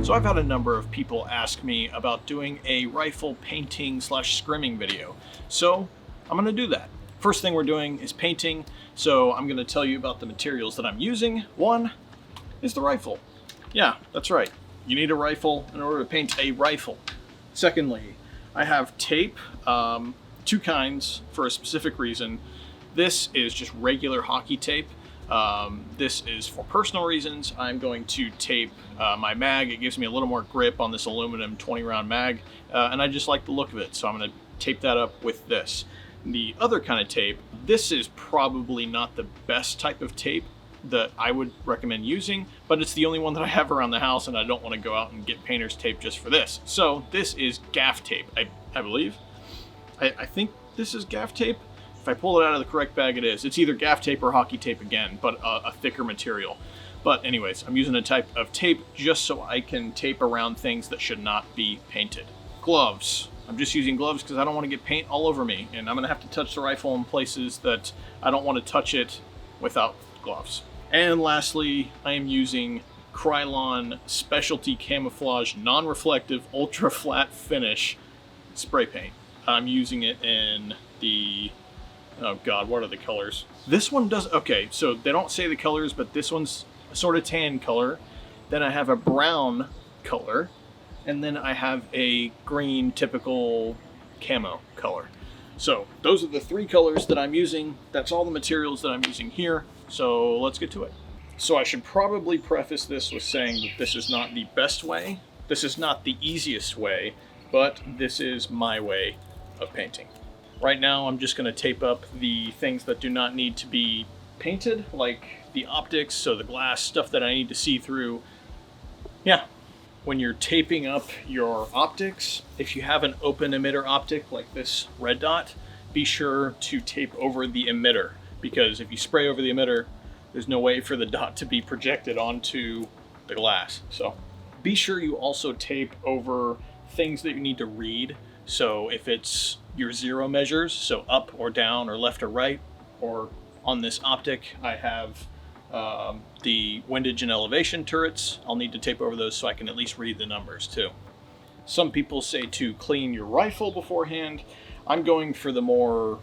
So I've had a number of people ask me about doing a rifle painting / scrimming video. So I'm going to do that. First thing we're doing is painting. So I'm going to tell you about the materials that I'm using. One is the rifle. Yeah, that's right. You need a rifle in order to paint a rifle. Secondly, I have tape, two kinds for a specific reason. This is just regular hockey tape. This is for personal reasons. I'm going to tape my mag. It gives me a little more grip on this aluminum 20 round mag, and I just like the look of it, so I'm going to tape that up with this. The other kind of tape, this is probably not the best type of tape that I would recommend using, but it's the only one that I have around the house, and I don't want to go out and get painter's tape just for this. So this is gaff tape, I believe. I think this is gaff tape. If I pull it out of the correct bag, it is. It's either gaff tape or hockey tape again, but a thicker material. But anyways, I'm using a type of tape just so I can tape around things that should not be painted. Gloves. I'm just using gloves because I don't want to get paint all over me, and I'm going to have to touch the rifle in places that I don't want to touch it without gloves. And lastly, I am using Krylon Specialty Camouflage Non-Reflective Ultra Flat Finish spray paint. I'm using it in the, oh God, what are the colors? This one does, okay, so they don't say the colors, but this one's a sort of tan color. Then I have a brown color, and then I have a green typical camo color. So those are the three colors that I'm using. That's all the materials that I'm using here. So let's get to it. So I should probably preface this with saying that this is not the best way. This is not the easiest way, but this is my way of painting. Right now, I'm just going to tape up the things that do not need to be painted, like the optics, so the glass, stuff that I need to see through. Yeah. When you're taping up your optics, if you have an open emitter optic like this red dot, be sure to tape over the emitter, because if you spray over the emitter, there's no way for the dot to be projected onto the glass. So be sure you also tape over things that you need to read. So if it's your zero measures, so up or down or left or right, or on this optic, I have the windage and elevation turrets. I'll need to tape over those so I can at least read the numbers too. Some people say to clean your rifle beforehand. I'm going for the more,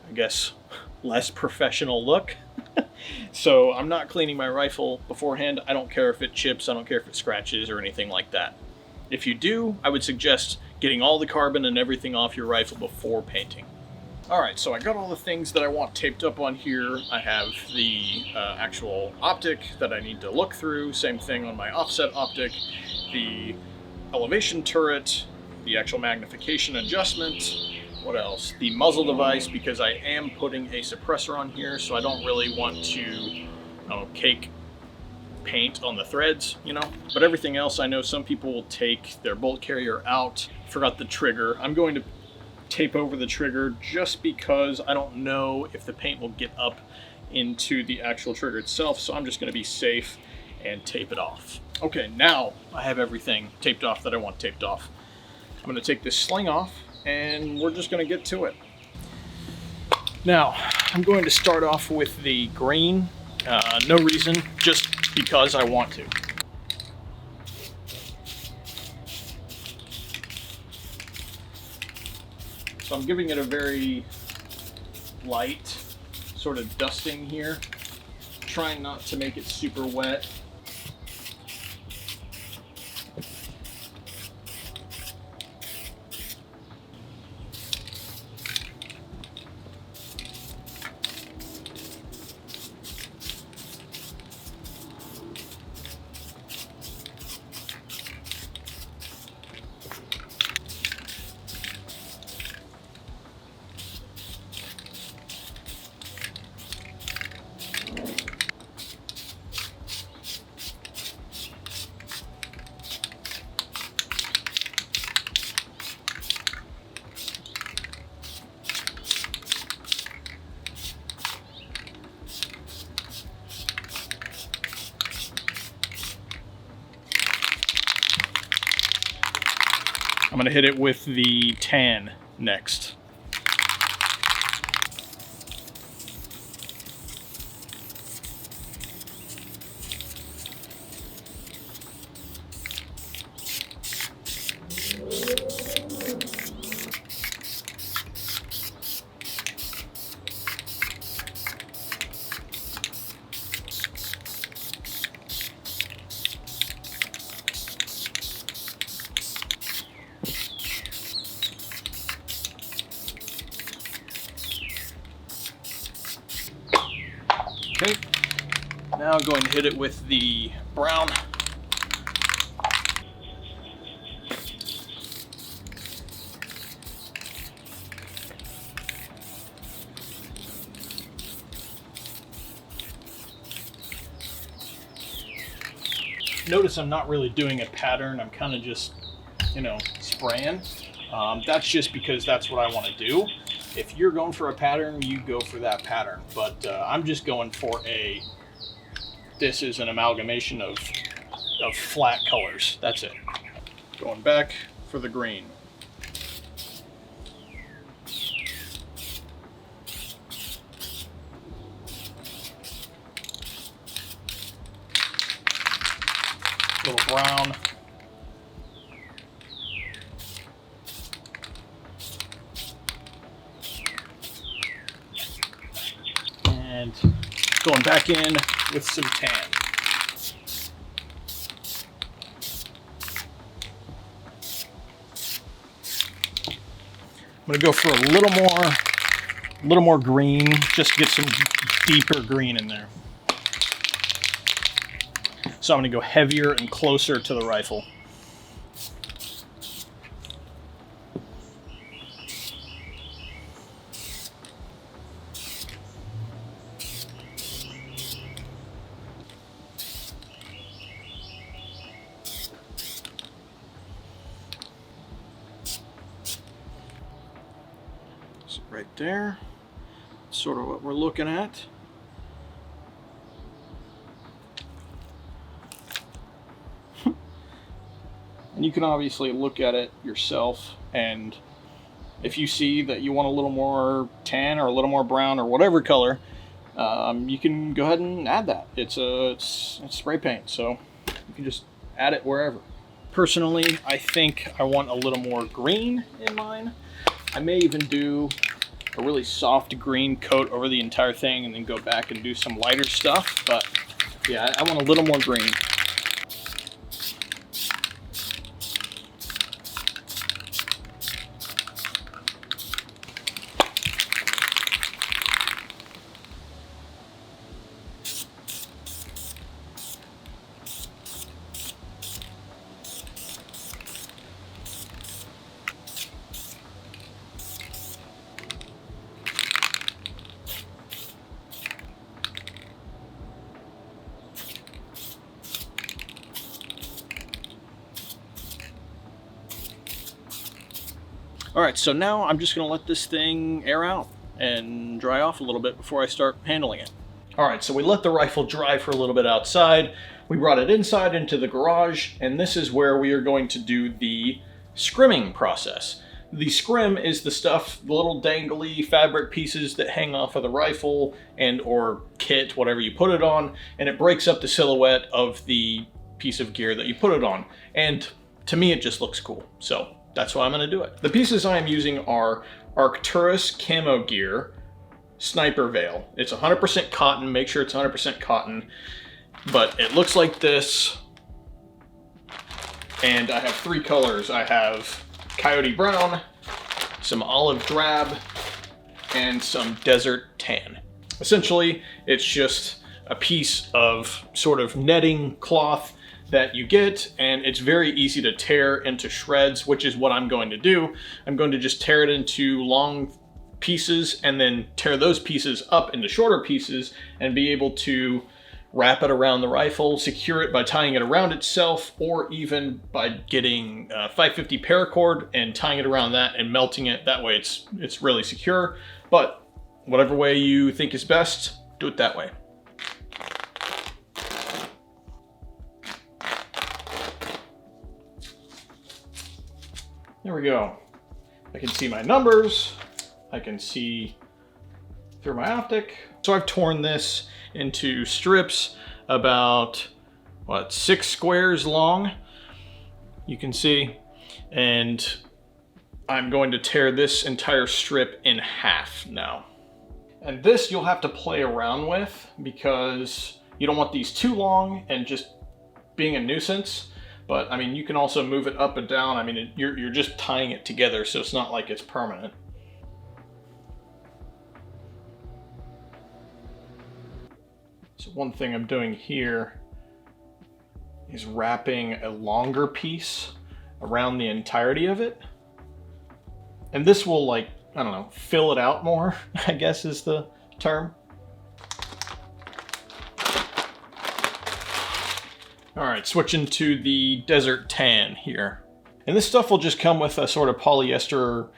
I guess, less professional look. So I'm not cleaning my rifle beforehand. I don't care if it chips, I don't care if it scratches or anything like that. If you do, I would suggest getting all the carbon and everything off your rifle before painting. Alright, so I got all the things that I want taped up on here. I have the actual optic that I need to look through. Same thing on my offset optic. The elevation turret, the actual magnification adjustment. What else? The muzzle device, because I am putting a suppressor on here, so I don't really want to cake paint on the threads, you know. But everything else, I know some people will take their bolt carrier out. Forgot the trigger. I'm going to tape over the trigger just because I don't know if the paint will get up into the actual trigger itself, so I'm just going to be safe and tape it off. Okay, now I have everything taped off that I want taped off. I'm going to take this sling off and we're just going to get to it. Now, I'm going to start off with the green. No reason, just because I want to. So I'm giving it a very light sort of dusting here, trying not to make it super wet. I'm going to hit it with the tan next. Now going to hit it with the brown. Notice I'm not really doing a pattern. I'm kind of just, you know, spraying. That's just because that's what I want to do. If you're going for a pattern, you go for that pattern. But I'm just going for a, this is an amalgamation of flat colors. That's it. Going back for the green. Little brown. And going back in with some tan. I'm gonna go for a little more green, just to get some deeper green in there. So I'm going to go heavier and closer to the rifle. So right there, sort of what we're looking at. And you can obviously look at it yourself, and if you see that you want a little more tan or a little more brown or whatever color, you can go ahead and add that. It's spray paint, so you can just add it wherever. Personally, I think I want a little more green in mine. I may even do a really soft green coat over the entire thing and then go back and do some lighter stuff, but yeah, I want a little more green. All right, so now I'm just gonna let this thing air out and dry off a little bit before I start handling it. All right, so we let the rifle dry for a little bit outside. We brought it inside into the garage, and this is where we are going to do the scrimming process. The scrim is the stuff, the little dangly fabric pieces that hang off of the rifle and or kit, whatever you put it on, and it breaks up the silhouette of the piece of gear that you put it on. And to me, it just looks cool. So that's why I'm gonna do it. The pieces I am using are Arcturus camo gear, sniper veil. It's 100% cotton, make sure it's 100% cotton, but it looks like this. And I have 3 colors. I have coyote brown, some olive drab, and some desert tan. Essentially, it's just a piece of sort of netting cloth that you get, and it's very easy to tear into shreds, which is what I'm going to do. I'm going to just tear it into long pieces and then tear those pieces up into shorter pieces and be able to wrap it around the rifle, secure it by tying it around itself, or even by getting 550 paracord and tying it around that and melting it. That way it's really secure. But whatever way you think is best, do it that way. There we go. I can see my numbers. I can see through my optic. So I've torn this into strips about, what, 6 squares long, you can see. And I'm going to tear this entire strip in half now. And this you'll have to play around with because you don't want these too long and just being a nuisance. But I mean, you can also move it up and down. I mean, you're just tying it together, so it's not like it's permanent. So one thing I'm doing here is wrapping a longer piece around the entirety of it. And this will, like, I don't know, fill it out more, I guess is the term. All right, switching to the desert tan here. And this stuff will just come with a sort of polyester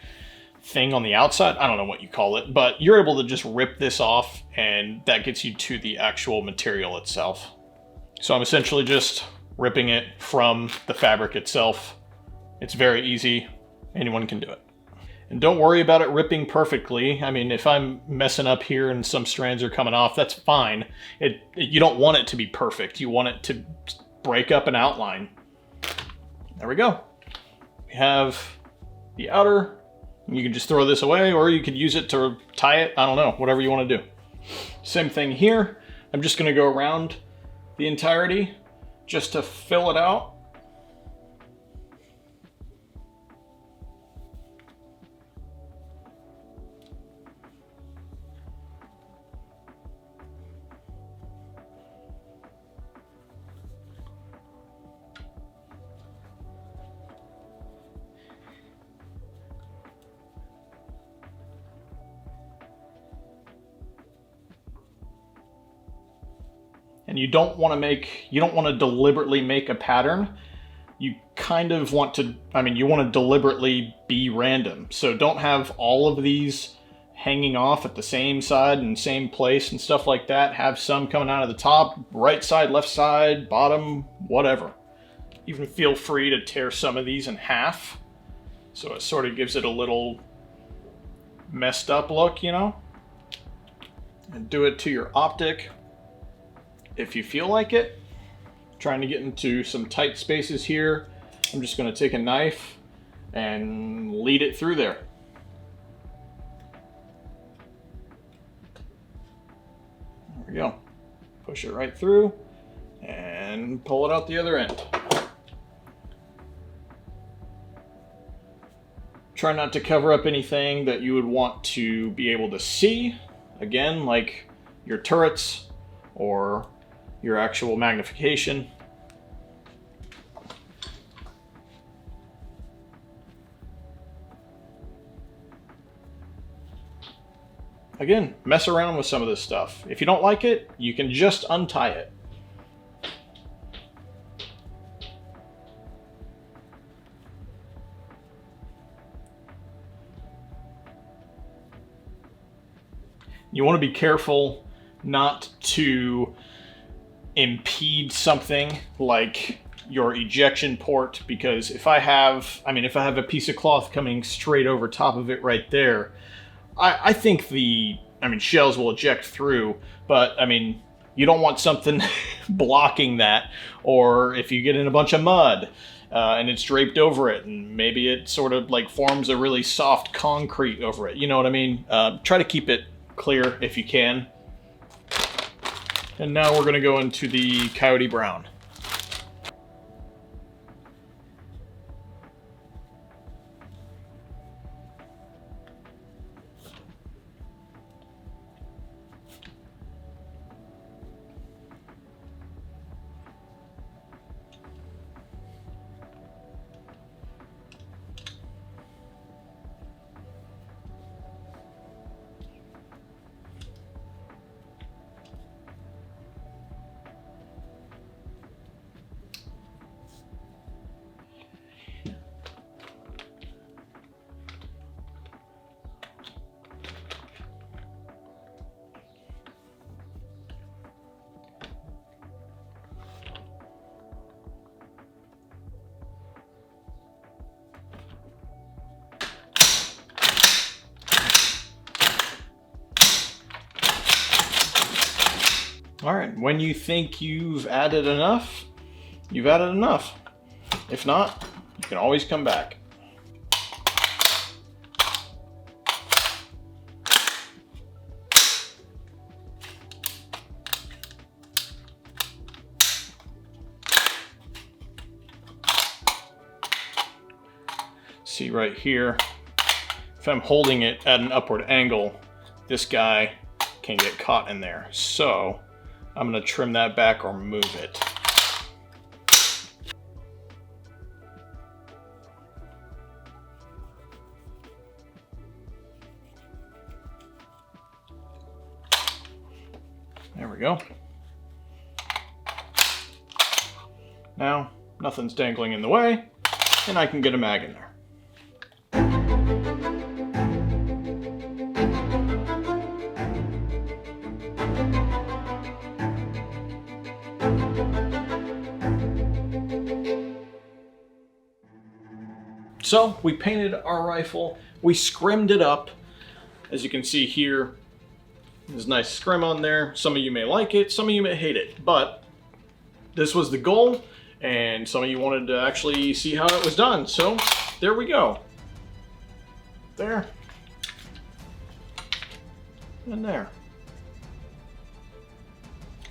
thing on the outside. I don't know what you call it, but you're able to just rip this off and that gets you to the actual material itself. So I'm essentially just ripping it from the fabric itself. It's very easy. Anyone can do it. And don't worry about it ripping perfectly. I mean, if I'm messing up here and some strands are coming off, that's fine. You don't want it to be perfect. You want it to break up an outline. There we go. We have the outer. You can just throw this away, or you could use it to tie it. I don't know, whatever you want to do. Same thing here. I'm just going to go around the entirety just to fill it out. And you don't want to deliberately make a pattern. You kind of want to, you want to deliberately be random. So don't have all of these hanging off at the same side and same place and stuff like that. Have some coming out of the top, right side, left side, bottom, whatever. Even feel free to tear some of these in half. So it sort of gives it a little messed up look, you know? And do it to your optic if you feel like it. Trying to get into some tight spaces here. I'm just going to take a knife and lead it through there. There we go. Push it right through and pull it out the other end. Try not to cover up anything that you would want to be able to see. Again, like your turrets or your actual magnification. Again, mess around with some of this stuff. If you don't like it, you can just untie it. You want to be careful not to impede something like your ejection port, because if I have a piece of cloth coming straight over top of it right there, I think shells will eject through, but you don't want something blocking that. Or if you get in a bunch of mud and it's draped over it, and maybe it sort of like forms a really soft concrete over it, you know what I mean? Try to keep it clear if you can. And now we're going to go into the Coyote Brown. All right, when you think you've added enough, you've added enough. If not, you can always come back. See right here, if I'm holding it at an upward angle, this guy can get caught in there. So I'm gonna trim that back or move it. There we go. Now, nothing's dangling in the way, and I can get a mag in there. So we painted our rifle, we scrimmed it up. As you can see here, there's a nice scrim on there. Some of you may like it, some of you may hate it, but this was the goal, and some of you wanted to actually see how it was done. So there we go. There. And there.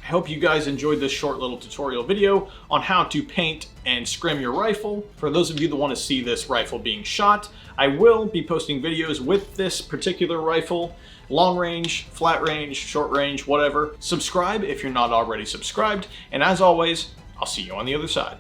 I hope you guys enjoyed this short little tutorial video on how to paint and scrim your rifle. For those of you that want to see this rifle being shot, I will be posting videos with this particular rifle, long range, flat range, short range, whatever. Subscribe if you're not already subscribed, and as always, I'll see you on the other side.